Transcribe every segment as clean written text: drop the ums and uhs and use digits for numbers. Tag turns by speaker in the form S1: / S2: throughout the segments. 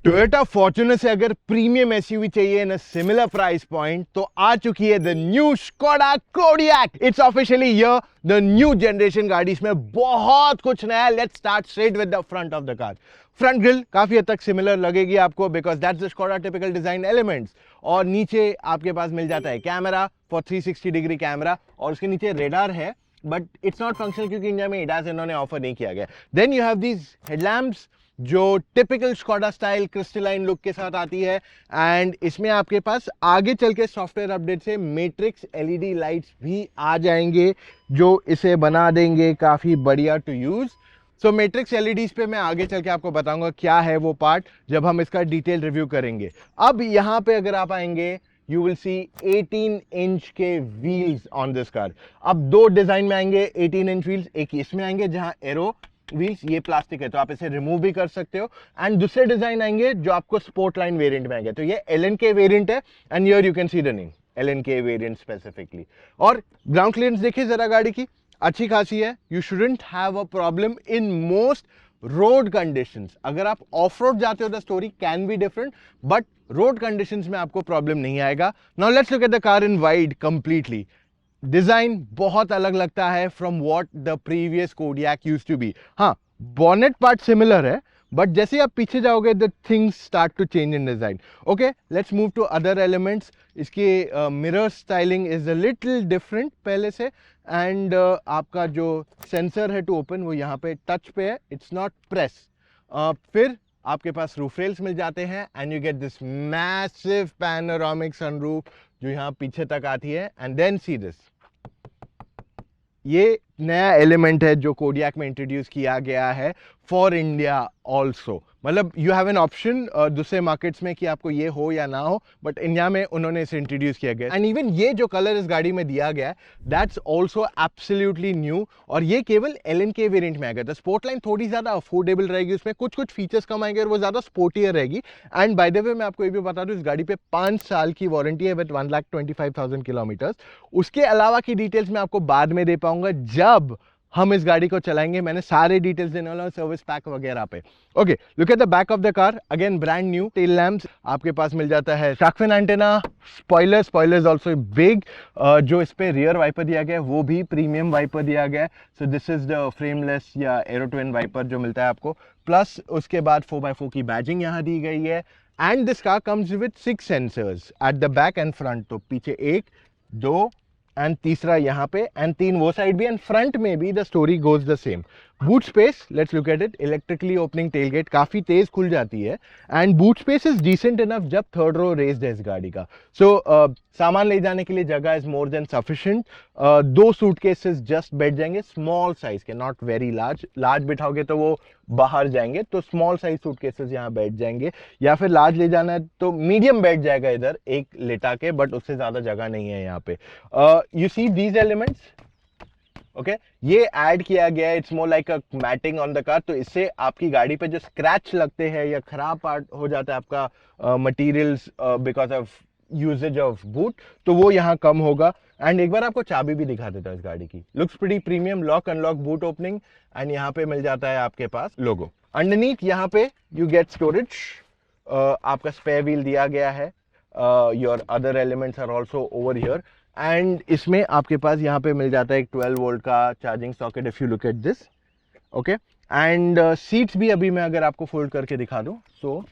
S1: Toyota Fortuner से अगर premium SUV चाहिए इन अ सिमिलर प्राइस पॉइंट तो आ चुकी है the new Skoda Kodiaq. It's officially here, the new generation गाड़ी। इसमें बहुत कुछ नया है। Let's start straight with the front of the car. Front grille काफी हद तक सिमिलर लगेगी आपको because that's the Skoda typical design elements. और नीचे आपके पास मिल जाता है कैमरा फॉर 360 डिग्री कैमरा, और उसके नीचे रेडार है बट इट्स नॉट फंक्शनल क्योंकि इंडिया में एडास इन्होंने ऑफर नहीं किया गया। Then you have these headlamps जो typical Skoda style crystalline look के साथ आती है, एंड इसमें आपके पास आगे चल के सॉफ्टवेयर अपडेट से मैट्रिक्स एलईडी लाइट्स भी आ जाएंगे जो इसे बना देंगे काफी बढ़िया to use. So matrix LEDs पे मैं आगे चल के आपको बताऊंगा क्या है वो पार्ट जब हम इसका डिटेल रिव्यू करेंगे। अब यहाँ पे अगर आप आएंगे you will see 18 इंच के व्हील्स ऑन दिस कार। अब दो डिजाइन में आएंगे 18 इंच व्हील्स, एक इसमें आएंगे जहां एरो व्हील्स, ये प्लास्टिक है तो आप इसे रिमूव भी कर सकते हो, एंड दूसरे डिजाइन आएंगे जो आपको स्पोर्ट लाइन वेरिएंट में आएंगे। तो ये LNK वेरिएंट है and here you can see the name LNK variant specifically. और ग्राउंड क्लियरेंस देखिए जरा गाड़ी की, अच्छी खासी है। You shouldn't have a problem in most road conditions. अगर आप ऑफ रोड जाते हो the story can be different, but road conditions में आपको प्रॉब्लम नहीं आएगा। Now let's look at the car in wide completely. Design बहुत अलग लगता है from what the previous Kodiaq used to be. हाँ, बॉनेट पार्ट सिमिलर है बट जैसे आप पीछे जाओगे the things start to change in design. Okay, let's move to other elements. इसकी mirror styling is a little different पहले से, and आपका जो सेंसर है टू ओपन वो यहाँ पे टच पे है, इट्स नॉट प्रेस। फिर आपके पास रूफ रेल्स मिल जाते हैं and you get this massive panoramic sunroof जो यहाँ पीछे तक आती है। एंड देन सी दिस, ये नया एलिमेंट है जो कोडियाक में इंट्रोड्यूस किया गया है फॉर इंडिया ऑल्सो। मतलब यू हैव एन ऑप्शन दूसरे मार्केट्स में कि आपको ये हो या ना हो, बट इंडिया में उन्होंने इसे इंट्रोड्यूस किया गया। एंड इवन ये जो कलर इस गाड़ी में दिया गया है दैट्स ऑल्सो एब्सोल्युटली न्यू, और ये केवल LNK वेरिएंट में आएगा। तो स्पोर्ट लाइन थोड़ी ज्यादा अफोर्डेबल रहेगी, उसमें कुछ कुछ फीचर्स कम आएंगे और वो ज्यादा स्पोर्टियर रहेगी। एंड बाय द वे मैं आपको ये भी बता दूं इस गाड़ी पे 5 साल की वारंटी है विद 1,25,000 किलोमीटर। उसके अलावा की डिटेल्स मैं आपको बाद में दे पाऊंगा जब हम इस गाड़ी को चलाएंगे। मैंने सारे डिटेल्स देने वाला हूं सर्विस पैक वगैरह पे। Okay, look at the back of the car, again brand new tail lamps आपके पास मिल जाता है, shark fin antenna, spoilers also big. जो इस पे रियर वाइपर दिया गया है वो भी प्रीमियम वाइपर दिया गया है। सो दिस इज द फ्रेमलेस या एरो ट्विन वाइपर जो मिलता है आपको, प्लस उसके बाद 4x4 की बैजिंग यहाँ दी गई है। And this car comes with 6 sensors eight the back and front. तो पीछे 1, 2 एंड तीसरा यहाँ पे, एंड 3 वो साइड भी, एंड फ्रंट में भी the story goes the same. Boot space, let's look at it. Electrically opening tailgate काफी तेज खुल जाती है, and boot space is decent enough जब थर्ड रो रेस्ड है इस गाड़ी का। सो सामान ले जाने के लिए जगह is more than sufficient. 2 suitcases just बैठ जाएंगे, स्मॉल साइज के, नॉट वेरी लार्ज। लार्ज बिठाओगे तो वो बाहर जाएंगे, तो स्मॉल साइज सूटकेसेस यहाँ बैठ जाएंगे, या फिर लार्ज ले जाना है तो मीडियम बैठ जाएगा इधर एक लेटा के, बट उससे ज्यादा जगह नहीं है यहाँ पे। You see these elements, okay, ये ऐड किया गया है। It's more like a matting on the car, तो इससे आपकी गाड़ी पे जो स्क्रैच लगते हैं या खराब पार्ट हो जाता है आपका materials because of usages of boot, तो वो यहाँ कम होगा। एंड एक बार आपको चाबी भी दिखा देता है इस गाड़ी की, looks pretty premium, lock unlock boot opening, and यहाँ पे मिल जाता है आपके पास लोगो। अंडरनीथ यहाँ पे यू गेट स्टोरेज, आपका स्पेयर व्हील दिया गया है, your other elements are also over here. And इसमें आपके पास यहाँ पे मिल जाता है एक 12 वोल्ट का charging socket if you look at this. Okay, and seats भी अभी मैं अगर आपको फोल्ड करके दिखा दूं, so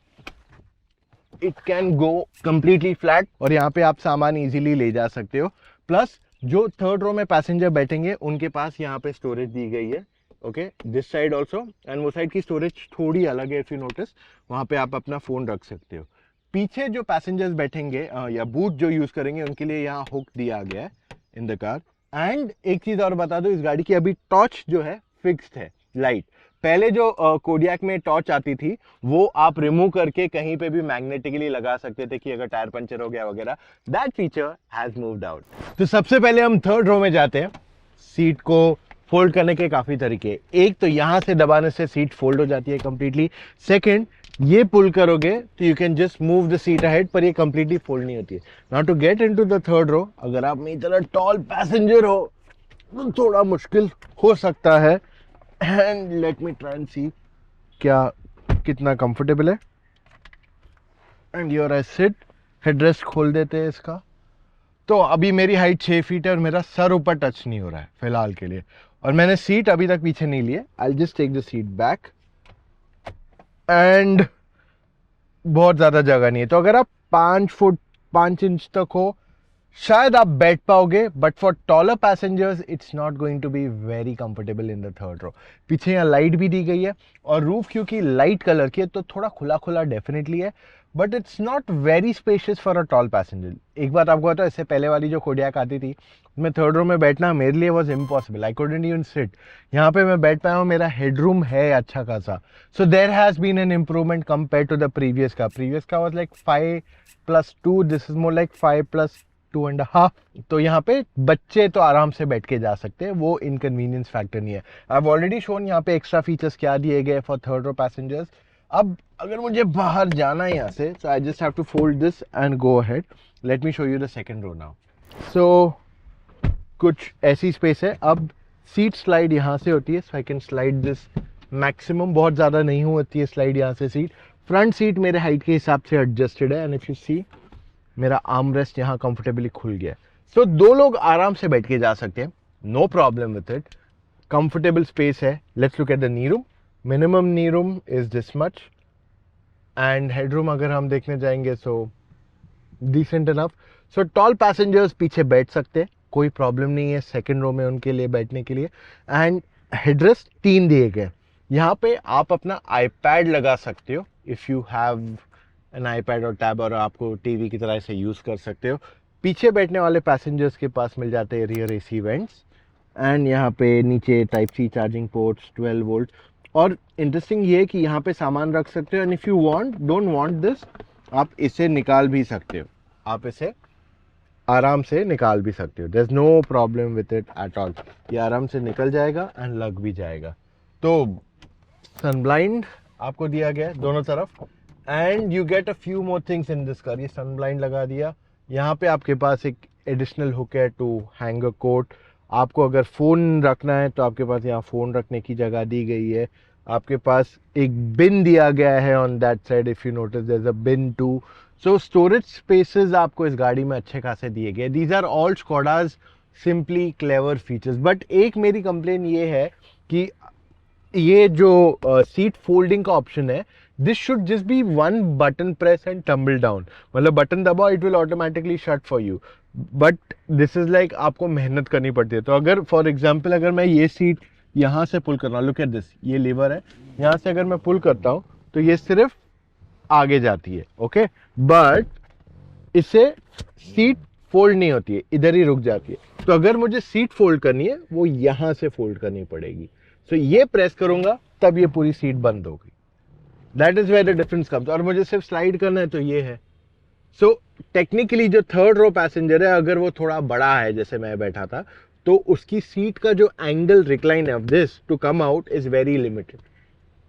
S1: it can go completely flat, और यहाँ पे आप सामान इजीली ले जा सकते हो। प्लस जो थर्ड रो में पैसेंजर बैठेंगे उनके पास यहाँ पे स्टोरेज दी गई है। Okay, this side also, and वो साइड की स्टोरेज थोड़ी अलग है, इफ यू नोटिस वहाँ पे आप अपना फोन रख सकते हो। पीछे जो पैसेंजर्स बैठेंगे या बूट जो यूज करेंगे उनके लिए यहाँ हुक दिया गया है इन द कार। एंड एक चीज और बता दो, इस गाड़ी की अभी टॉर्च जो है फिक्स्ड है, लाइट। पहले जो कोडियाक में टॉर्च आती थी वो आप रिमूव करके कहीं पे भी मैग्नेटिकली लगा सकते थे कि अगर टायर पंचर हो गया वगैरह। That feature has moved out. तो सबसे पहले हम थर्ड रो में जाते हैं। सीट को फोल्ड करने के काफी तरीके, एक तो यहां से दबाने से सीट फोल्ड हो जाती है कंप्लीटली। सेकंड, ये पुल करोगे तो you can just move the seat ahead, पर ये कंप्लीटली फोल्ड नहीं होती है। Now to get into the third row, अगर आप मेरी तरह टॉल पैसेंजर हो तो थोड़ा मुश्किल हो सकता है। And let me try and see क्या कितना कंफर्टेबल है। And your I sit, headrest खोल देते हैं इसका। तो अभी मेरी हाइट 6 फीट है और मेरा सर ऊपर टच नहीं हो रहा है फिलहाल के लिए, और मैंने सीट अभी तक पीछे नहीं ली है। I just take the seat back and बहुत ज़्यादा जगह नहीं है, तो अगर आप 5 फुट 5 इंच तक हो शायद आप बैठ पाओगे, but for taller passengers it's not going to be very comfortable in the third row. पीछे यहाँ लाइट भी दी गई है और रूफ क्योंकि लाइट कलर की है तो थोड़ा खुला खुला डेफिनेटली है, but it's not very spacious for a tall passenger. एक बात आपको पता है, इससे पहले वाली जो कोडियाक आती थी मैं थर्ड रो में बैठना मेरे लिए was impossible, I couldn't even seat. यहाँ पे मैं बैठ पाया हूँ, मेरा हेडरूम है अच्छा खासा। So there has been an improvement compare to the previous का was like 5+2, this is more like 5+2.5। तो यहाँ पे बच्चे तो आराम से बैठ के जा सकते हैं, वो इनकन्वीनियंस फैक्टर नहीं है। आई हैव ऑलरेडी शोन यहाँ पे एक्स्ट्रा फीचर्स क्या दिए गए फॉर थर्ड रो पैसेंजर्स। अब अगर मुझे बाहर जाना है यहाँ से, so I just have to fold this and go ahead. Let me show you the second row now. So कुछ ऐसी स्पेस है। अब सीट स्लाइड यहाँ से होती है, so I can slide this maximum, बहुत ज़्यादा नहीं होती है स्लाइड यहाँ से सीट। फ्रंट सीट मेरे हाइट के हिसाब से एडजस्टेड है एंड इफ यू सी मेरा आर्म रेस्ट यहाँ कंफर्टेबली खुल गया। सो दो लोग आराम से बैठ के जा सकते हैं, no problem with it, comfortable space है। Let's look at the knee room. Minimum knee room is this much and headroom अगर हम देखने जाएंगे so decent enough. So tall passengers पीछे बैठ सकते हैं, कोई प्रॉब्लम नहीं है सेकेंड रो में उनके लिए बैठने के लिए। एंड हेडरेस्ट 3 दिए गए। यहाँ पे आप अपना आईपैड लगा सकते हो if you have an iPad और टैब, और आपको टीवी की तरह से यूज़ कर सकते हो। पीछे बैठने वाले पैसेंजर्स के पास मिल जाते हैं रियर एसी वेंट्स एंड यहाँ पे नीचे type C charging ports 12 volt. और इंटरेस्टिंग ये है कि यहाँ पे सामान रख सकते हो and if you don't want this, आप इसे निकाल भी सकते हो, आप इसे आराम से निकाल भी सकते हो। There is no problem with it at all, ये आराम से निकल जाएगा एंड लग भी जाएगा। तो सन ब्लाइंड आपको दिया गया है दोनों तरफ and you get a few more things in this car. ये सन ब्लाइंड लगा दिया, यहाँ पे आपके पास एक एडिशनल हुक है टू हैंग अ कोट। आपको अगर फ़ोन रखना है तो आपके पास यहाँ फ़ोन रखने की जगह दी गई है। आपके पास एक बिन दिया गया है on that side, if you notice there is a bin too. So storage spaces आपको इस गाड़ी में अच्छे खासे दिए गए। These are all Skodas simply clever features. But एक मेरी कंप्लेन ये है कि ये जो सीट फोल्डिंग का ऑप्शन है, this should just be one button press and tumble down. मतलब बटन दबाओ, it will automatically shut for you, but this is like आपको मेहनत करनी पड़ती है। तो अगर फॉर एग्जाम्पल अगर मैं ये सीट यहाँ से पुल कर रहा हूँ, लुक एट दिस, ये लीवर है, यहाँ से अगर मैं पुल करता हूँ तो ये सिर्फ आगे जाती है, ओके, बट इससे सीट फोल्ड नहीं होती है, इधर ही रुक जाती है। तो अगर मुझे सीट फोल्ड करनी है वो यहाँ से फोल्ड करनी पड़ेगी। सो ये प्रेस करूंगा तब ये पूरी सीट बंद होगी। That is where the difference comes. और मुझे सिर्फ स्लाइड करना है तो ये है। सो टेक्निकली जो थर्ड रो पैसेंजर है, अगर वो थोड़ा बड़ा है जैसे मैं बैठा था, तो उसकी सीट का जो angle recline of this to come out is very limited.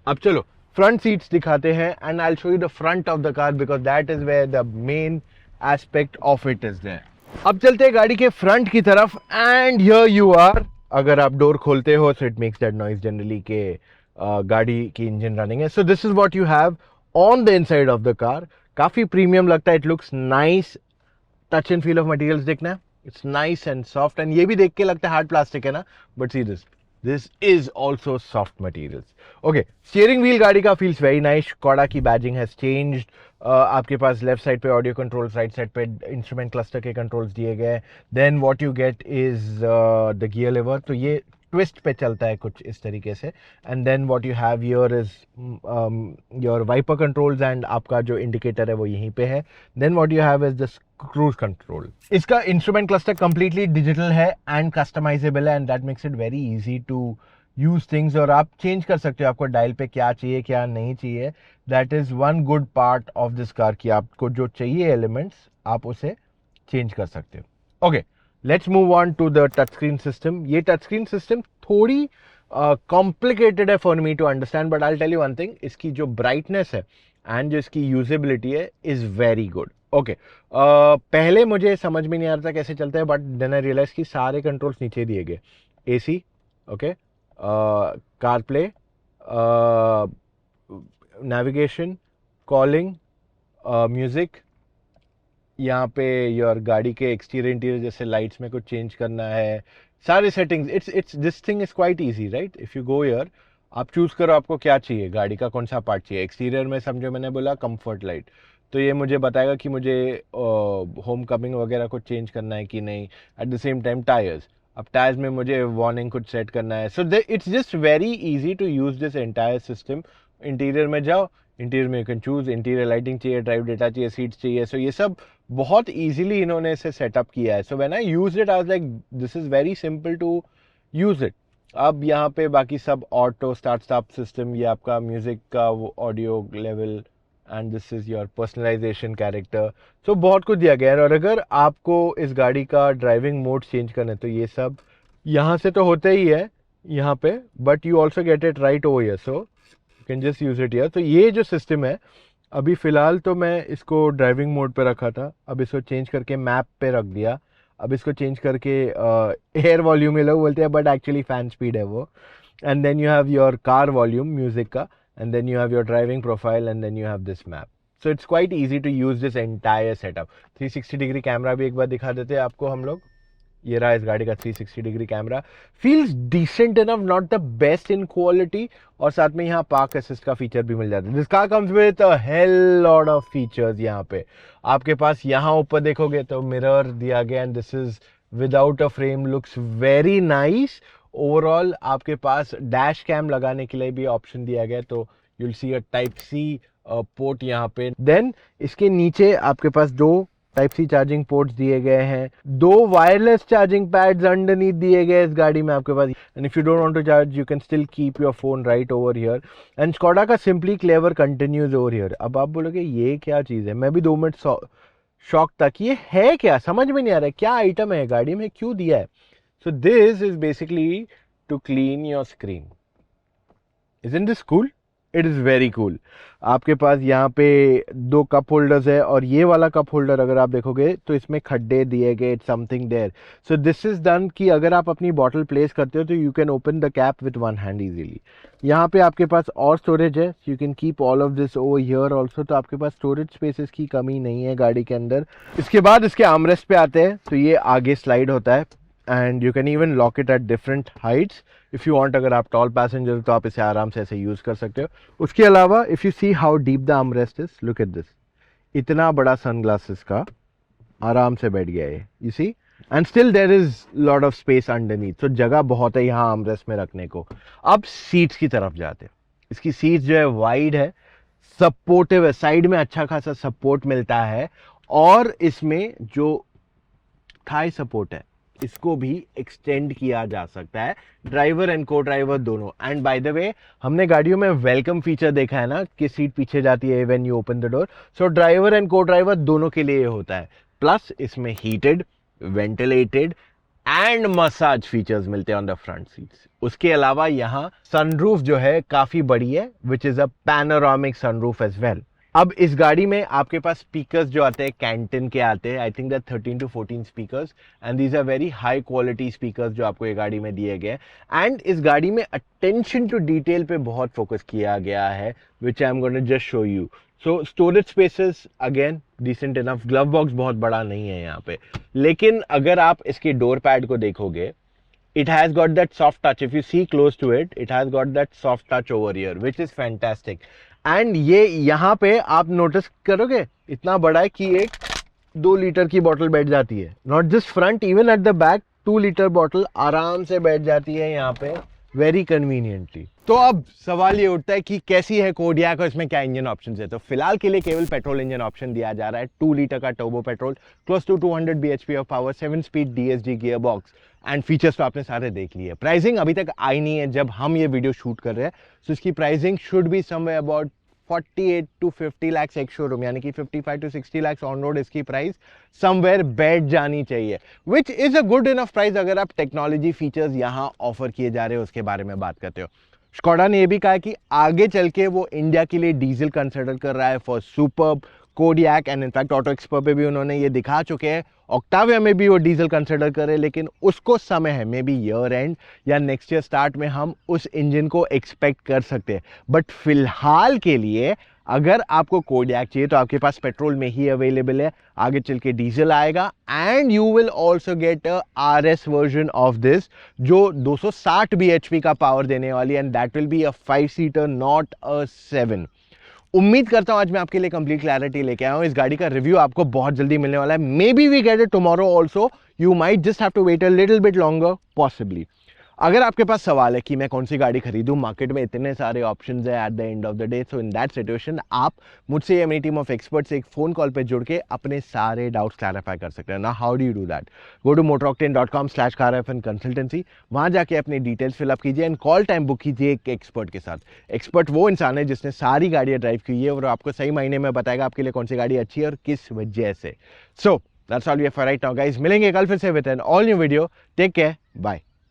S1: अब चलो फ्रंट सीट्स दिखाते हैं and I will show you the front of the car because that is where the main aspect of it is there. अब चलते हैं गाड़ी के front की तरफ एंड हियर यू आर। अगर आप डोर खोलते हो so it makes that noise generally के गाड़ी की इंजन रनिंग है। सो this is what you have on the inside of the car. काफी प्रीमियम लगता है, it looks nice. Touch and feel of materials देखना है, it's nice and soft, and ये भी देख के लगता है हार्ड प्लास्टिक है ना, but see this is also soft materials. Okay, steering wheel गाड़ी का फील्स वेरी नाइस। कोडा की बैजिंग हैज चेंज्ड। आपके पास लेफ्ट साइड पे ऑडियो कंट्रोल्स, राइट साइड पे इंस्ट्रूमेंट क्लस्टर के कंट्रोल्स दिए गए। Then what you get is the gear lever, तो ये ट्विस्ट पे चलता है कुछ इस तरीके से। And then what you have here is your wiper controls and आपका जो इंडिकेटर है वो यहीं पे है। Then what you have is the cruise control. इसका इंस्ट्रूमेंट क्लस्टर कंप्लीटली डिजिटल है एंड कस्टमाइजेबल है and that makes it very easy to use things. और आप चेंज कर सकते हो आपको डायल पे क्या चाहिए क्या नहीं चाहिए। That is one good part of this car कि आपको जो चाहिए एलिमेंट्स आप उसे चेंज कर सकते हो। Okay, let's move on to the touch screen system. ये टच स्क्रीन सिस्टम थोड़ी कॉम्प्लिकेटेड है for me to understand, but I tell you one thing, इसकी जो ब्राइटनेस है एंड जो इसकी यूजेबिलिटी है इज वेरी गुड। ओके, पहले मुझे समझ में नहीं आ रहा था कैसे चलता है, बट देन आई रियलाइज कि सारे कंट्रोल्स नीचे दिए गए। AC, okay, car play, navigation, calling, music, यहाँ पे योर गाड़ी के एक्सटीरियर इंटीरियर जैसे लाइट्स में कुछ चेंज करना है, सारे settings, it's this thing is quite easy, right? If you go here, आप चूज़ करो आपको क्या चाहिए, गाड़ी का कौन सा पार्ट चाहिए। एक्सटीरियर में समझो मैंने बोला कंफर्ट लाइट, तो ये मुझे बताएगा कि मुझे होम कमिंग वगैरह कुछ चेंज करना है कि नहीं। At the same time tyres, अब टायर्स में मुझे वार्निंग कुछ सेट करना है। So it's just very easy to use this entire system. Interior में जाओ, इंटीरियर में you can choose interior lighting चाहिए, ड्राइव डेटा चाहिए, सीट्स चाहिए। सो ये सब बहुत इजीली इन्होंने इसे सेटअप किया है। So when I use it I was like this is very simple to use it. अब यहाँ पे बाकी सब ऑटो स्टार्ट स्टॉप सिस्टम, ये आपका म्यूज़िक का वो audio level, and this is your personalisation character. So बहुत कुछ दिया गया है। और अगर आपको इस गाड़ी का ड्राइविंग मोड चेंज करना है तो ये सब यहाँ से तो होता ही है यहाँ पे, but you also get it right over here, so you can just use it here. तो ये जो सिस्टम है, अभी फ़िलहाल तो मैं इसको ड्राइविंग मोड पे रखा था, अब इसको चेंज करके मैप पे रख दिया। अब इसको चेंज करके एयर वॉल्यूम ये लोग बोलते हैं, बट एक्चुअली फ़ैन स्पीड है वो। And then you have your car volume music का, and then you have your driving profile, and then you have this map. So it's quite easy to use this entire setup. 360 degree camera भी एक बार दिखा देते हैं आपको हम लोग। ये रहा इस गाड़ी का 360 degree camera. Feels decent enough, not the best in quality, और साथ में यहाँ पार्क असिस्ट का फीचर भी मिल जाता है। This car comes with a hell lot of features. यहाँ पे आपके पास यहाँ ऊपर देखोगे तो मिरर दिया गया, and this is without a frame, looks very nice. Overall आपके पास डैश कैम लगाने के लिए भी ऑप्शन दिया गया, तो you'll see a type C port यहाँ पे। देन इसके नीचे आपके पास दो टाइप सी चार्जिंग पोर्ट्स दिए गए हैं, दो वायरलेस चार्जिंग पैड्स अंडरनीथ दिए गए इस गाड़ी में आपके पास। And if you don't want to charge you can still keep your phone right over here. And Skoda का simply clever continues over here. अब आप बोलोगे ये क्या चीज़ है, मैं भी 2 मिनट शॉक था कि ये है क्या, समझ में नहीं आ रहा है क्या आइटम है गाड़ी में, क्यों दिया है। So this is basically to clean your screen. Isn't this cool? It is very cool. आपके पास यहाँ पे 2 कप होल्डर्स है, और ये वाला कप होल्डर अगर आप देखोगे तो इसमें खड्डे दिए गए, it's something there. So this is done कि अगर आप अपनी बॉटल प्लेस करते हो तो you can open the cap with 1 hand easily. यहाँ पे आपके पास और स्टोरेज है, you can keep all of this over here also. तो आपके पास स्टोरेज स्पेसेस की कमी नहीं है गाड़ी के अंदर। इसके बाद इसके आर्मरेस्ट पे आते हैं, तो ये आगे स्लाइड होता है, and you can even lock it at different Heights if you want. अगर आप टॉल पैसेंजर तो आप इसे आराम से ऐसे यूज़ कर सकते हो। उसके अलावा if you see how deep the armrest is, look at this, इतना बड़ा सनग्लासेस का आराम से बैठ गया है, you see, and still there is lot of space underneath. तो जगह बहुत है यहाँ आर्मरेस्ट में रखने को। अब सीट्स की तरफ जाते हैं। इसकी सीट्स जो है वाइड है, सपोर्टिव है, साइड में अच्छा खासा सपोर्ट मिलता है, और इसमें जो थाई सपोर्ट है इसको भी एक्सटेंड किया जा सकता है, ड्राइवर एंड को ड्राइवर दोनों। एंड बाय द वे हमने गाड़ियों में वेलकम फीचर देखा है ना कि सीट पीछे जाती है when you open the door. So driver and को ड्राइवर दोनों के लिए होता है। प्लस इसमें heated, ventilated and massage features मिलते हैं ऑन द फ्रंट सीट्स। उसके अलावा यहाँ सनरूफ जो है काफी बड़ी है, which is a panoramic sunroof as well. अब इस गाड़ी में आपके पास स्पीकर्स जो आते हैं कैंटन के आते हैं, I think that 13 to 14 speakers, and these are very high quality speakers जो आपको ये गाड़ी में दिए गए। एंड इस गाड़ी में अटेंशन टू डिटेल पे बहुत फोकस किया गया है, which I am going to just show you. So storage spaces again decent enough, glove box बहुत बड़ा नहीं है यहाँ पे, लेकिन अगर आप इसके डोर पैड को देखोगे, it has got that soft touch. If you see close to it, it has got that soft touch over here, which is fantastic. And ये यहाँ पे आप नोटिस करोगे इतना बड़ा है कि एक 2 लीटर की बोतल बैठ जाती है, not just front, even at the back 2 litre बोतल आराम से बैठ जाती है यहाँ पे, वेरी कन्वीनियंटली। तो अब सवाल ये उठता है कि कैसी है कोडियाक और इसमें क्या इंजन ऑप्शंस है। तो फिलहाल के लिए केवल पेट्रोल इंजन ऑप्शन दिया जा रहा है, 2 लीटर का turbo petrol, close to 200 bhp of power, 7 speed DSG gear box, and features तो आपने सारे देख लिए। प्राइसिंग अभी तक आई नहीं है जब हम ये वीडियो शूट कर रहे हैं, सो इसकी pricing should be somewhere about 48 to 50 lakhs एक शोरूम, यानी कि 55 to 60 lakhs ऑन रोड इसकी प्राइस समवेयर बैठ जानी चाहिए, विच is a good enough price अगर आप टेक्नोलॉजी फीचर्स यहाँ ऑफर किए जा रहे हो उसके बारे में बात करते हो। स्कोडा ने यह भी कहा कि आगे चल के वो इंडिया के लिए डीजल कंसिडर कर रहा है for superb, Kodiak, and in fact auto expert पे भी उन्होंने ये दिखा चुके हैं, ऑक्टाविया में भी वो डीजल कंसिडर करे, लेकिन उसको समय है, मे बी ईयर एंड या नेक्स्ट ईयर स्टार्ट में हम उस इंजन को एक्सपेक्ट कर सकते हैं। बट फिलहाल के लिए अगर आपको कोडियक चाहिए तो आपके पास पेट्रोल में ही अवेलेबल है, आगे चल के डीजल आएगा and you will also get a RS version of this जो 260 bhp का पावर देने वाली है and that will be a 5 seater not a 7। उम्मीद करता हूं आज मैं आपके लिए कंप्लीट क्लैरिटी लेके आया हूं। इस गाड़ी का रिव्यू आपको बहुत जल्दी मिलने वाला है, may be we get it tomorrow also, you might just have to wait a little bit longer possibly. अगर आपके पास सवाल है कि मैं कौन सी गाड़ी खरीदूं, मार्केट में इतने सारे ऑप्शंस है at the end of the day, so in that situation आप मुझसे या मेरी टीम ऑफ एक्सपर्ट्स एक फोन कॉल पे जुड़ के अपने सारे डाउट्स क्लैरिफाई कर सकते हैं ना। How do you do that? Go to motoroctane.com/car-fan consultancy, वहां जाके अपनी डिटेल्स फिलअप कीजिए एंड कॉल टाइम बुक कीजिए एक एक्सपर्ट के साथ। एक्सपर्ट वो इंसान है जिसने सारी गाड़ियां ड्राइव की है और आपको सही मायने में बताएगा आपके लिए कौन सी गाड़ी अच्छी है और किस वजह से। So that's all we have for right now guys, मिलेंगे कल फिर से with an all new video. Take care, bye.